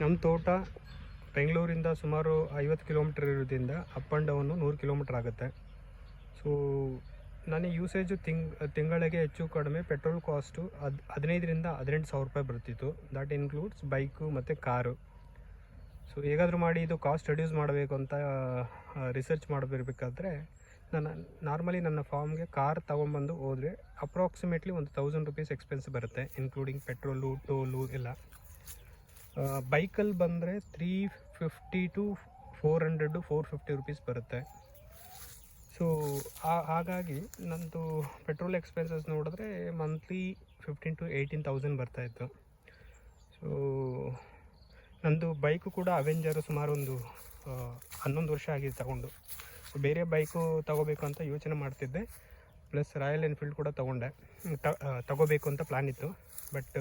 ನಮ್ಮ ತೋಟ ಬೆಂಗಳೂರಿಂದ ಸುಮಾರು 50 ಕಿಲೋಮೀಟರ್ ಇರೋದ್ರಿಂದ ಅಪ್ ಆ್ಯಂಡ್ ಡೌನು 100 ಕಿಲೋಮೀಟ್ರ್ ಆಗುತ್ತೆ. ಸೊ ನನಗೆ ಯೂಸೇಜು ತಿಂಗಳಿಗೆ ಹೆಚ್ಚು ಕಡಿಮೆ ಪೆಟ್ರೋಲ್ ಕಾಸ್ಟು 15,000 to 18,000 ರೂಪಾಯಿ ಬರ್ತಿತ್ತು. ದ್ಯಾಟ್ ಇನ್ಕ್ಲೂಡ್ಸ್ ಬೈಕು ಮತ್ತು ಕಾರು. ಸೊ ಹೇಗಾದರೂ ಮಾಡಿ ಇದು ಕಾಸ್ಟ್ ರೆಡ್ಯೂಸ್ ಮಾಡಬೇಕು ಅಂತ ರಿಸರ್ಚ್ ಮಾಡಬೇಕಾದ್ರೆ ನಾರ್ಮಲಿ ನನ್ನ ಫಾರ್ಮ್ಗೆ ಕಾರ್ ತೊಗೊಂಬಂದು ಹೋದರೆ ಅಪ್ರಾಕ್ಸಿಮೇಟ್ಲಿ ಒಂದು 1,000 ರೂಪೀಸ್ ಎಕ್ಸ್ಪೆನ್ಸ್ ಬರುತ್ತೆ, ಇನ್ಕ್ಲೂಡಿಂಗ್ ಪೆಟ್ರೋಲು, ಟೋಲು ಎಲ್ಲ. ಬೈಕಲ್ಲಿ ಬಂದರೆ 350 to 400 to 450 ರೂಪೀಸ್ ಬರುತ್ತೆ. ಸೊ ಹಾಗಾಗಿ ನಂದು ಪೆಟ್ರೋಲ್ ಎಕ್ಸ್ಪೆನ್ಸಸ್ ನೋಡಿದ್ರೆ ಮಂತ್ಲಿ 15,000 to 18,000 ಬರ್ತಾಯಿತ್ತು. ಸೊ ನಂದು ಬೈಕು ಕೂಡ ಅವೆಂಜರು ಸುಮಾರು ಒಂದು 11 ವರ್ಷ ಆಗಿದೆ ತಗೊಂಡು. ಬೇರೆ ಬೈಕು ತಗೋಬೇಕು ಅಂತ ಯೋಚನೆ ಮಾಡ್ತಿದ್ದೆ, ಪ್ಲಸ್ ರಾಯಲ್ ಎನ್ಫೀಲ್ಡ್ ಕೂಡ ತಗೋಬೇಕು ಅಂತ ಪ್ಲ್ಯಾನ್ ಇತ್ತು. ಬಟ್